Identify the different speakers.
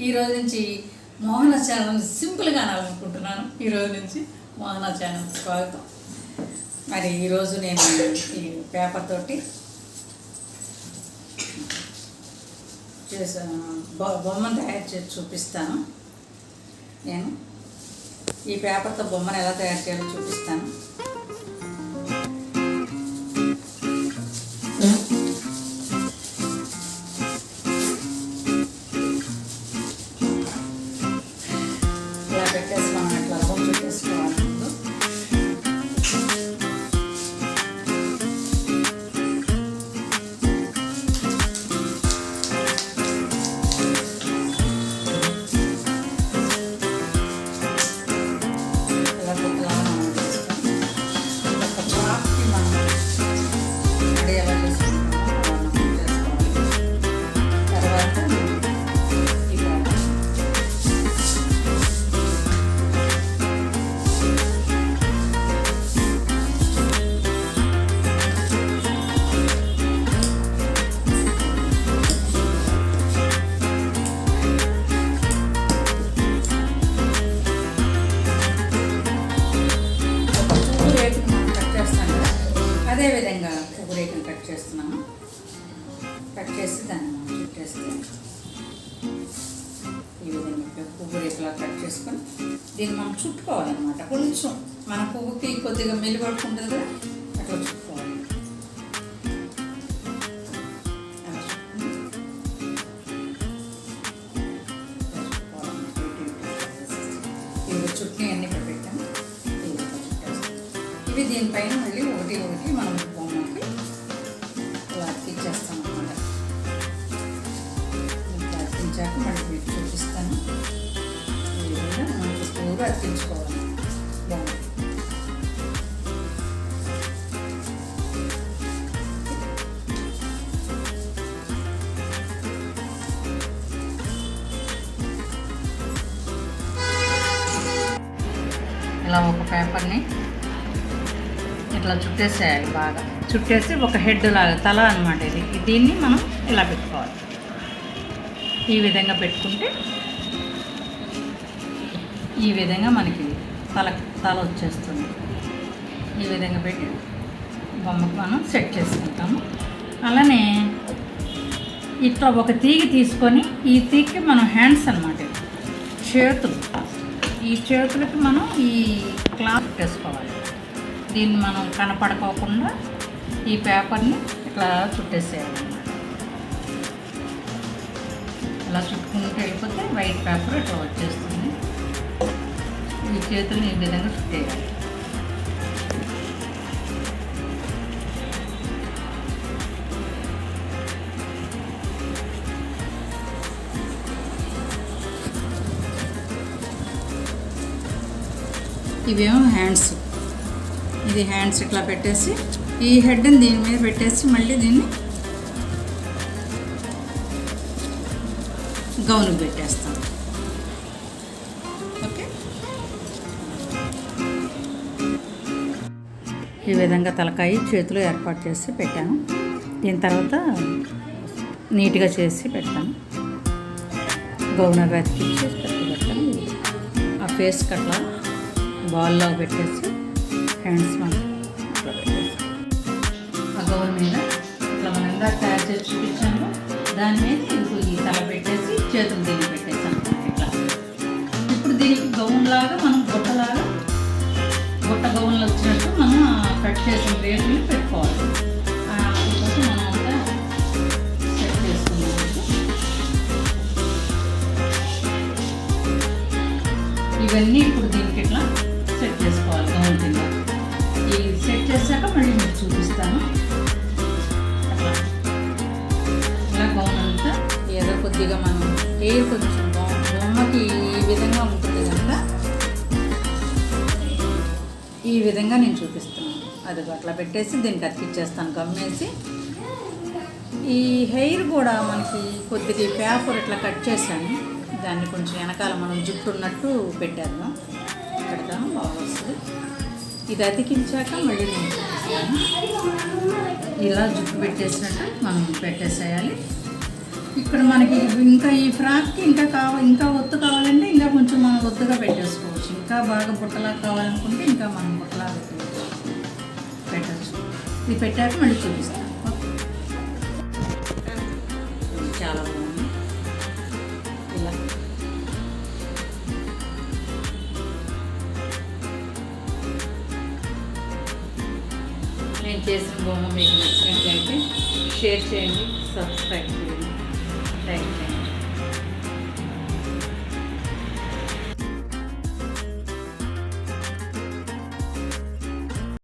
Speaker 1: ఈరోజు నుంచి మోహన ఛానల్ సింపుల్గా అనాలనుకుంటున్నాను. ఈరోజు నుంచి మోహన ఛానల్ స్వాగతం. మరి ఈరోజు నేను ఈ పేపర్ తోటి బొమ్మను తయారు చేసి చూపిస్తాను. నేను ఈ పేపర్తో బొమ్మను ఎలా తయారు చేయాలో చూపిస్తాను. ఇలా పెట్టేసి మనం అట్లా రవ్వ చుట్టేసుకోవాలి. అదేవిధంగా పువ్వురేకును కట్ చేస్తున్నాము. కట్ చేసి దాన్ని మనం చుట్టేస్తే ఈ విధంగా పువ్వురేకులా కట్ చేసుకొని దీన్ని మనం చుట్టుకోవాలన్నమాట. కొంచెం మన పువ్వుకి కొద్దిగా మెలిపడుకుంటుంది కదా, అట్లా చుట్టుకోవాలి. ఇవి చుట్టూ అన్నీ ఇక్కడ పెట్టాము. ఇవి దీనిపైన మళ్ళీ ఒకటి ఒకటి మనం బొమ్మకి ఇలా అతికిచ్చేస్తాం అన్నమాట. ఇట్లా అతికించాక మళ్ళీ మీకు చూపిస్తాను. ఈ విధంగా మనం చుట్టూరు అతికించుకోవాలి బొమ్మ. ఇలా ఒక పేపర్ని ఇట్లా చుట్టేసేయాలి. బాగా చుట్టేసి ఒక హెడ్ లాగా తల అనమాట. దీన్ని మనం ఇలా పెట్టుకోవాలి. ఈ విధంగా పెట్టుకుంటే ఈ విధంగా మనకి తల వచ్చేస్తుంది. ఈ విధంగా పెట్టి బొమ్మకు మనం సెట్ చేసుకుంటాము. అలానే ఇట్లా ఒక తీగ తీసుకొని ఈ తీగకి మనం హ్యాండ్స్ అనమాట, చేతులు, ఈ చేతులకి మనం ఈ క్లాత్ వేసుకోవాలి. దీన్ని మనం కనపడుకోకుండా ఈ పేపర్ని ఇట్లా చుట్టేసేయాలన్నమాట. ఇలా చుట్టుకుంటూ వెళ్ళిపోతే వైట్ పేపర్ ఇట్లా వచ్చేస్తుంది. ఈ చేతుల్ని ఈ విధంగా చుట్టేయాలి. ఇవేమో హ్యాండ్స్. ఇది హ్యాండ్స్ ఇట్లా పెట్టేసి ఈ హెడ్ని దీని మీద పెట్టేసి మళ్ళీ దీన్ని గౌన్కి పెట్టేస్తాం. ఓకే, ఈ విధంగా తలకాయ చేతులు ఏర్పాటు చేసి పెట్టాను. దీని తర్వాత నీట్గా చేసి పెట్టాను. గౌన్ అవి అతికిచ్చి పెట్టాను. ఆ ఫేస్ కట్లా బాల్లో పెట్టేసి హ్యాండ్స్ మనం ఇట్లా పెట్టేసి ఆ గౌన్ మీద ఇట్లా మనం ఇందాక తయారు చేసి చూపించాము. దాని మీద ఇంకో ఈ తల పెట్టేసి చేతులు దీన్ని పెట్టేసాం ఇట్లా. ఇప్పుడు దీనికి గౌన్ లాగా మనం గుట్ట గౌన్లు వచ్చినట్టు మనం కట్ చేసిన రేకుని పెట్టుకోవాలి. అందుకోసం మనం అంతా సెట్ చేసుకున్నాం. ఇవన్నీ ఇప్పుడు దీనికి ఇట్లా సెట్ చేసుకోవాలి గౌన్ కింద. ఈ సెట్ చేశాక మళ్ళీ మీకు చూపిస్తాను. అట్లా ఇలా గౌన్ అంతా ఏదో కొద్దిగా మనం హెయిర్ కొంచెం బొమ్మకి ఈ విధంగా ఉంటుంది కనుక ఈ విధంగా నేను చూపిస్తున్నాను. అది అట్లా పెట్టేసి దీనికి అతికిచ్చేస్తాను గమ్మేసి. ఈ హెయిర్ కూడా మనకి కొద్దిగా పేపర్ ఇట్లా కట్ చేశాను. దాన్ని కొంచెం వెనకాల మనం జుట్టు ఉన్నట్టు పెట్టేద్దాం. పెడతాను, బాగా వస్తుంది. ఇది అతికించాక మళ్ళీ నేను చూపిస్తాను. ఇలా జుట్టు పెట్టేసినట్టు మనం పెట్టేసేయాలి. ఇక్కడ మనకి ఇంకా ఈ ఫ్రాక్కి ఇంకా ఒత్తు కావాలంటే ఇంకా కొంచెం మనం ఒత్తుగా పెట్టేసుకోవచ్చు. ఇంకా బాగా బుట్టలా కావాలనుకుంటే ఇంకా మనం బుట్టలా పెట్టచ్చు. ఇది పెట్టాక మళ్ళీ చూపిస్తాను. చాలా బాగుంది. ఇలా నేను చేసిన బొమ్మ మీకు నచ్చినట్లయితే షేర్ చేయండి, సబ్స్క్రైబ్ చేయండి. Thank you.